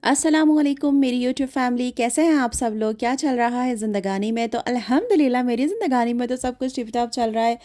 अस्सलामुअलैकुम मेरी YouTube family, कैसे हैं आप सब लोग। क्या चल रहा है ज़िंदगानी में। तो अल्हम्दुलिल्लाह मेरी ज़िंदगानी में तो सब कुछ टिप टॉप चल रहा है।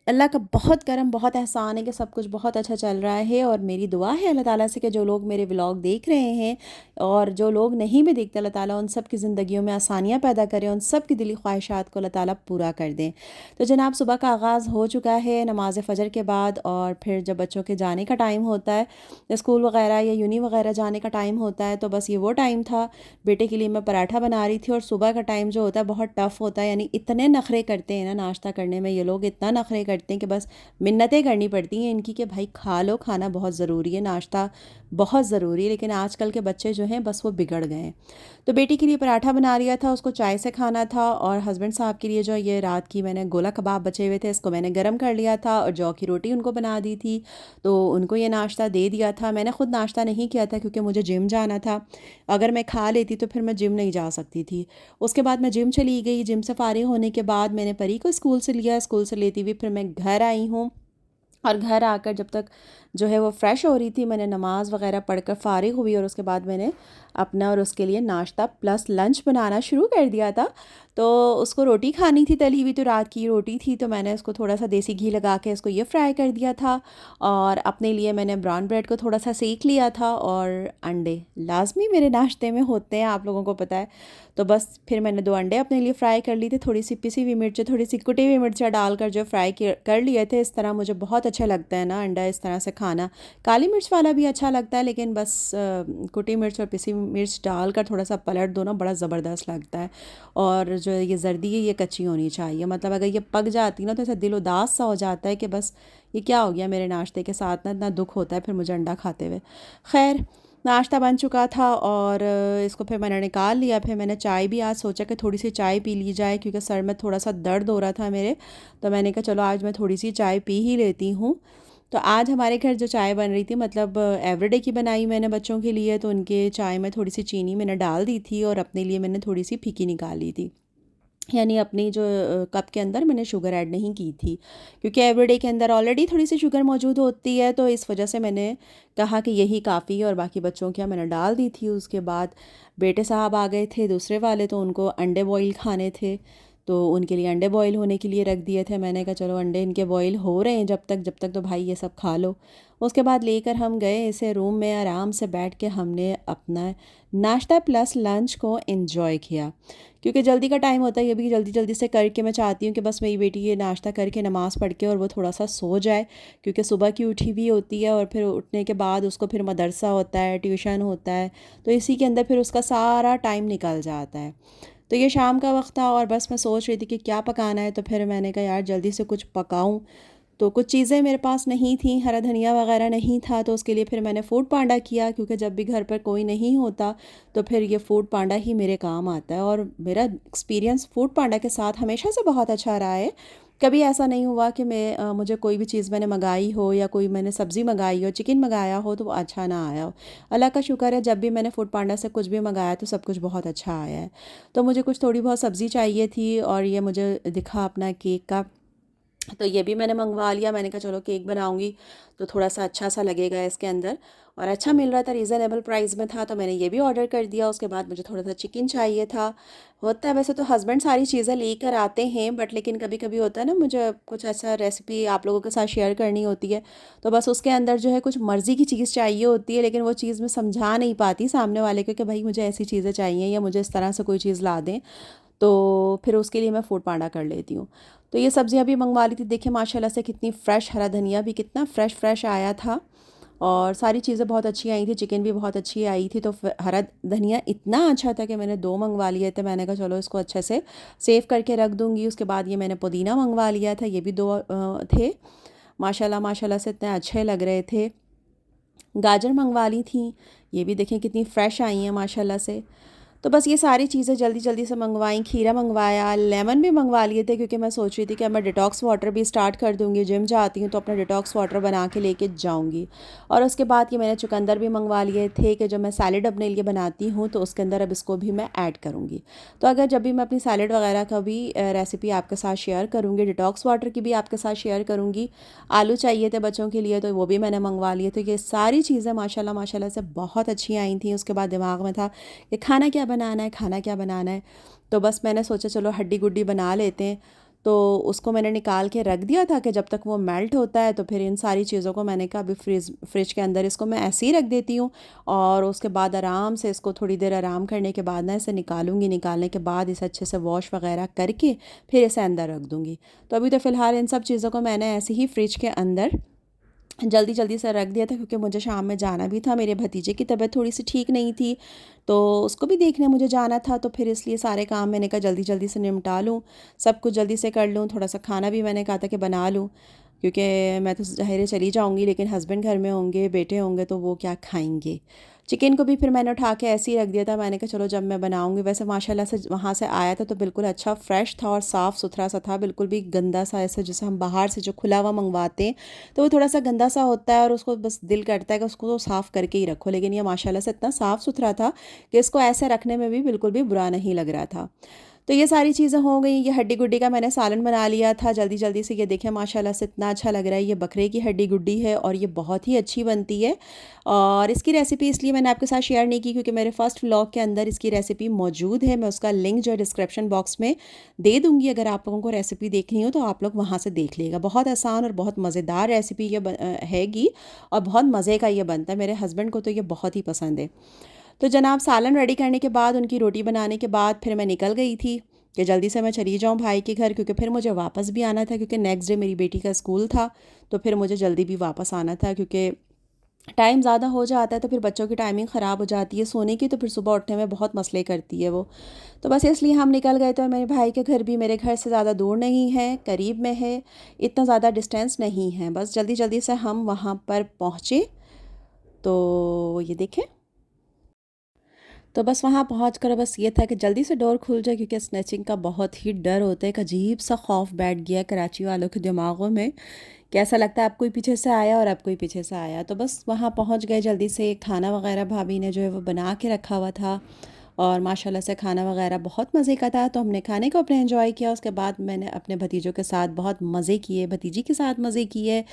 अल्लाह का बहुत करम, बहुत एहसान है कि सब कुछ बहुत अच्छा चल रहा है। और मेरी दुआ है अल्लाह ताला से कि जो लोग मेरे व्लॉग देख रहे हैं और जो लोग नहीं भी देखते, अल्लाह ताला उन सब की ज़िंदगियों में आसानियाँ पैदा करें, उन सब की दिली ख्वाहिशात को अल्लाह ताला पूरा कर दें। तो जनाब, सुबह का आगाज़ हो चुका है नमाज फ़जर के बाद, और फिर जब बच्चों के जाने का टाइम होता है, स्कूल वगैरह या यूनी वगैरह जाने का टाइम होता है, तो बस ये वो टाइम था। बेटे के लिए मैं पराठा बना रही थी। और सुबह का टाइम जो होता है बहुत टफ़ होता है, यानी इतने नखरे करते हैं ना नाश्ता करने में, ये लोग इतना नखरे करते हैं कि बस मिन्नतें करनी पड़ती हैं इनकी कि भाई खा लो, खाना बहुत ज़रूरी है, नाश्ता बहुत ज़रूरी है। लेकिन आजकल के बच्चे जो हैं बस वो बिगड़ गए हैं। तो बेटी के लिए पराठा बना लिया था, उसको चाय से खाना था। और हस्बैंड साहब के लिए जो ये रात की मैंने गोला कबाब बचे हुए थे, इसको मैंने गर्म कर लिया था और जौ की रोटी उनको बना दी थी। तो उनको ये नाश्ता दे दिया था। मैंने ख़ुद नाश्ता नहीं किया था क्योंकि मुझे जिम जाना था। अगर मैं खा लेती तो फिर मैं जिम नहीं जा सकती थी। उसके बाद मैं जिम चली गई। जिम से फ़ारिग होने के बाद मैंने परी को स्कूल से लिया। स्कूल से लेती हुई फिर मैं घर आई हूँ। और घर आकर जब तक जो है वो फ़्रेश हो रही थी, मैंने नमाज़ वग़ैरह पढ़कर फ़ारिग हुई। और उसके बाद मैंने अपना और उसके लिए नाश्ता प्लस लंच बनाना शुरू कर दिया था। तो उसको रोटी खानी थी तली हुई, तो रात की रोटी थी, तो मैंने उसको थोड़ा सा देसी घी लगा के इसको ये फ्राई कर दिया था। और अपने लिए मैंने ब्राउन ब्रेड को थोड़ा सा सेक लिया था। और अंडे लाजमी मेरे नाश्ते में होते हैं, आप लोगों को पता है। तो बस फिर मैंने 2 अंडे अपने लिए फ़्राई कर लिए थे। थोड़ी सी पिसी हुई मिर्च, थोड़ी सी कुटी हुई मिर्च डालकर जो फ्राई कर लिए थे। इस तरह मुझे बहुत अच्छा लगता है ना अंडा इस तरह से खाना। काली मिर्च वाला भी अच्छा लगता है, लेकिन बस कुटी मिर्च और पिसी मिर्च डालकर थोड़ा सा पलट दो ना, बड़ा ज़बरदस्त लगता है। और जो ये जर्दी है ये कच्ची होनी चाहिए, मतलब अगर ये पक जाती ना तो ऐसा दिल उदास सा हो जाता है कि बस ये क्या हो गया मेरे नाश्ते के साथ ना, इतना दुख होता है फिर मुझे अंडा खाते हुए। खैर, नाश्ता बन चुका था और इसको फिर मैंने निकाल लिया। फिर मैंने चाय भी आज सोचा कि थोड़ी सी चाय पी ली जाए, क्योंकि सर में थोड़ा सा दर्द हो रहा था मेरे। तो मैंने कहा चलो आज मैं थोड़ी सी चाय पी ही लेती हूँ। तो आज हमारे घर जो चाय बन रही थी, मतलब एवरीडे की बनाई मैंने बच्चों के लिए, तो उनके चाय में थोड़ी सी चीनी मैंने डाल दी थी और अपने लिए मैंने थोड़ी सी फीकी निकाली थी। यानी अपनी जो कप के अंदर मैंने शुगर ऐड नहीं की थी, क्योंकि एवरीडे के अंदर ऑलरेडी थोड़ी सी शुगर मौजूद होती है। तो इस वजह से मैंने कहा कि यही काफ़ी है, और बाकी बच्चों क्या मैंने डाल दी थी। उसके बाद बेटे साहब आ गए थे दूसरे वाले, तो उनको अंडे बॉईल खाने थे। तो उनके लिए अंडे बॉईल होने के लिए रख दिए थे। मैंने कहा चलो अंडे इनके बॉईल हो रहे हैं जब तक तो भाई ये सब खा लो। उसके बाद लेकर हम गए इसे रूम में, आराम से बैठ के हमने अपना नाश्ता प्लस लंच को एंजॉय किया। क्योंकि जल्दी का टाइम होता है, ये भी जल्दी जल्दी से करके मैं चाहती हूँ कि बस मेरी बेटी ये नाश्ता करके नमाज़ पढ़ के और वो थोड़ा सा सो जाए, क्योंकि सुबह की उठी भी होती है और फिर उठने के बाद उसको फिर मदरसा होता है, ट्यूशन होता है। तो इसी के अंदर फिर उसका सारा टाइम निकल जाता है। तो ये शाम का वक्त था और बस मैं सोच रही थी कि क्या पकाना है। तो फिर मैंने कहा यार जल्दी से कुछ पकाऊं। तो कुछ चीज़ें मेरे पास नहीं थी, हरा धनिया वगैरह नहीं था, तो उसके लिए फिर मैंने फूड पांडा किया, क्योंकि जब भी घर पर कोई नहीं होता तो फिर ये फूड पांडा ही मेरे काम आता है। और मेरा एक्सपीरियंस फूड पांडा के साथ हमेशा से बहुत अच्छा रहा है। कभी ऐसा नहीं हुआ कि मुझे कोई भी चीज़ मैंने मंगाई हो या कोई मैंने सब्ज़ी मंगाई हो, चिकन मंगाया हो तो वो अच्छा ना आया हो। अल्लाह का शुक्र है, जब भी मैंने फूड पांडा से कुछ भी मंगाया तो सब कुछ बहुत अच्छा आया है। तो मुझे कुछ थोड़ी बहुत सब्ज़ी चाहिए थी, और ये मुझे दिखा अपना केक का, तो ये भी मैंने मंगवा लिया। मैंने कहा चलो केक बनाऊंगी तो थोड़ा सा अच्छा सा लगेगा इसके अंदर, और अच्छा मिल रहा था, रीज़नेबल प्राइस में था, तो मैंने ये भी ऑर्डर कर दिया। उसके बाद मुझे थोड़ा सा चिकन चाहिए था। होता है वैसे तो हस्बैंड सारी चीज़ें लेकर आते हैं, बट लेकिन कभी कभी होता है ना, मुझे कुछ ऐसा रेसिपी आप लोगों के साथ शेयर करनी होती है, तो बस उसके अंदर जो है कुछ मर्ज़ी की चीज़ चाहिए होती है, लेकिन वो चीज़ मैं समझा नहीं पाती सामने वाले को कि भाई मुझे ऐसी चीज़ें चाहिए या मुझे इस तरह से कोई चीज़ ला दें। तो फिर उसके लिए मैं फूड पांडा कर लेती हूँ। तो ये सब्ज़ियाँ भी मंगवा ली थी। देखिए माशाल्लाह से कितनी फ़्रेश, हरा धनिया भी कितना फ़्रेश फ़्रेश आया था, और सारी चीज़ें बहुत अच्छी आई थी। चिकन भी बहुत अच्छी आई थी। तो हरा धनिया इतना अच्छा था कि मैंने 2 मंगवा लिए थे। मैंने कहा चलो इसको अच्छे से सेव करके रख दूँगी। उसके बाद ये मैंने पुदीना मंगवा लिया था, ये भी 2 थे। माशाल्लाह माशाल्लाह से इतने अच्छे लग रहे थे। गाजर मंगवा ली थी, ये भी देखें कितनी फ़्रेश आई हैं माशाल्लाह से। तो बस ये सारी चीज़ें जल्दी-जल्दी से मँगवाई, खीरा मँगवाया, लेमन भी मँगवा लिए थे क्योंकि मैं सोच रही थी कि अब मैं डिटॉक्स वाटर भी स्टार्ट कर दूँगी, जिम जाती हूँ तो अपना डिटॉक्स वाटर बना के लेके जाऊँगी। और उसके बाद ये मैंने चुकंदर भी मँगवा लिए थे कि जब मैं सैलेड अपने लिए बनाती हूँ तो उसके अंदर अब इसको भी मैं ऐड करूँगी। तो अगर जब भी मैं अपनी सैलेड वगैरह का भी रेसिपी आपके साथ शेयर करूँगी, डिटॉक्स वाटर की भी आपके साथ शेयर करूँगी। आलू चाहिए थे बच्चों के लिए तो वो भी मैंने मँगवा लिए। तो ये सारी चीज़ें माशाल्लाह माशाल्लाह से बहुत अच्छी आई थी। उसके बाद दिमाग में था कि खाना क्या बनाना है, खाना क्या बनाना है। तो बस मैंने सोचा चलो हड्डी गुड्डी बना लेते हैं। तो उसको मैंने निकाल के रख दिया था कि जब तक वो मेल्ट होता है तो फिर इन सारी चीज़ों को मैंने कहा अभी फ्रिज के अंदर इसको मैं ऐसे ही रख देती हूँ। और उसके बाद आराम से इसको थोड़ी देर आराम करने के बाद ना इसे निकालूंगी। निकालने के बाद इसे अच्छे से वॉश वगैरह करके फिर इसे अंदर रख दूँगी। तो अभी तो फ़िलहाल इन सब चीज़ों को मैंने ऐसे ही फ्रिज के अंदर जल्दी जल्दी से रख दिया था क्योंकि मुझे शाम में जाना भी था। मेरे भतीजे की तबीयत थोड़ी सी ठीक नहीं थी तो उसको भी देखने मुझे जाना था। तो फिर इसलिए सारे काम मैंने कहा जल्दी जल्दी से निपटा लूँ, सब कुछ जल्दी से कर लूँ। थोड़ा सा खाना भी मैंने कहा था कि बना लूँ क्योंकि मैं तो ज़ाहिर चली जाऊँगी लेकिन हस्बैंड घर में होंगे, बेटे होंगे तो वो क्या खाएंगे। चिकन को भी फिर मैंने उठा के ऐसे ही रख दिया था। मैंने कहा चलो जब मैं बनाऊँगी, वैसे माशाल्लाह से वहाँ से आया था तो बिल्कुल अच्छा फ्रेश था और साफ़ सुथरा सा था, बिल्कुल भी गंदा सा ऐसे जैसे हम बाहर से जो खुला हुआ मंगवाते हैं तो वो थोड़ा सा गंदा सा होता है और उसको बस दिल करता है कि उसको तो साफ़ करके ही रखो। लेकिन ये माशाल्लाह से इतना साफ़ सुथरा था कि इसको ऐसे रखने में भी बिल्कुल भी बुरा नहीं लग रहा था। तो ये सारी चीज़ें हो गई। ये हड्डी गुड्डी का मैंने सालन बना लिया था जल्दी जल्दी से। ये देखिए माशाल्लाह से इतना अच्छा लग रहा है। ये बकरे की हड्डी गुड्डी है और ये बहुत ही अच्छी बनती है। और इसकी रेसिपी इसलिए मैंने आपके साथ शेयर नहीं की क्योंकि मेरे फर्स्ट व्लॉग के अंदर इसकी रेसिपी मौजूद है। मैं उसका लिंक जो है डिस्क्रिप्शन बॉक्स में दे दूँगी। अगर आप लोगों को रेसिपी देखनी हो तो आप लोग वहाँ से देख लीजिएगा। बहुत आसान और बहुत मज़ेदार रेसिपी ये हैगी और बहुत मज़े का ये बनता है। मेरे हस्बैंड को तो ये बहुत ही पसंद है। तो जनाब सालन रेडी करने के बाद, उनकी रोटी बनाने के बाद फिर मैं निकल गई थी कि जल्दी से मैं चली जाऊँ भाई के घर क्योंकि फिर मुझे वापस भी आना था क्योंकि नेक्स्ट डे मेरी बेटी का स्कूल था। तो फिर मुझे जल्दी भी वापस आना था क्योंकि टाइम ज़्यादा हो जाता है तो फिर बच्चों की टाइमिंग ख़राब हो जाती है सोने की, तो फिर सुबह उठने में बहुत मसले करती है वो। तो बस इसलिए हम निकल गए। तो मेरे भाई के घर भी मेरे घर से ज़्यादा दूर नहीं है, करीब में है, इतना ज़्यादा डिस्टेंस नहीं है। बस जल्दी जल्दी से हम वहाँ पर पहुँचे। तो ये देखें, तो बस वहाँ पहुँच कर बस ये था कि जल्दी से डोर खुल जाए क्योंकि स्नैचिंग का बहुत ही डर होता है। एक अजीब सा खौफ बैठ गया है कराची वालों के दिमागों में कि ऐसा लगता है अब कोई पीछे से आया और अब कोई पीछे से आया। तो बस वहाँ पहुँच गए जल्दी से। खाना वगैरह भाभी ने जो है वो बना के रखा हुआ था और माशाल्लाह से खाना वगैरह बहुत मज़े का था। तो हमने खाने को अपने एंजॉय किया। उसके बाद मैंने अपने भतीजों के साथ बहुत मज़े किए, भतीजी के साथ मज़े किए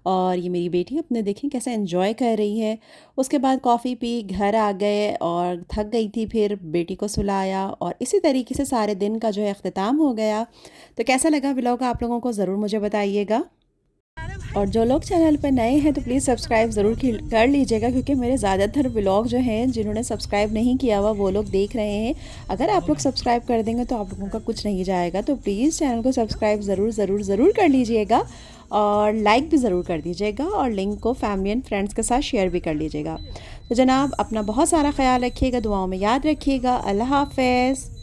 और ये मेरी बेटी अपने देखें कैसे एंजॉय कर रही है। उसके बाद कॉफ़ी पी, घर आ गए और थक गई थी, फिर बेटी को सुलाया और इसी तरीके से सारे दिन का जो है अख्तिताम हो गया। तो कैसा लगा व्लॉग आप लोगों को ज़रूर मुझे बताइएगा। और जो लोग चैनल पर नए हैं तो प्लीज़ सब्सक्राइब ज़रूर कर लीजिएगा क्योंकि मेरे ज़्यादातर व्लॉग जो हैं जिन्होंने सब्सक्राइब नहीं किया हुआ वो लोग देख रहे हैं। अगर आप लोग सब्सक्राइब कर देंगे तो आप लोगों का कुछ नहीं जाएगा। तो प्लीज़ चैनल को सब्सक्राइब ज़रूर ज़रूर ज़रूर कर लीजिएगा और लाइक भी ज़रूर कर दीजिएगा और लिंक को फैमिली एंड फ्रेंड्स के साथ शेयर भी कर लीजिएगा। तो जनाब अपना बहुत सारा ख्याल रखिएगा, दुआओं में याद रखिएगा। अल्लाह हाफ़िज़।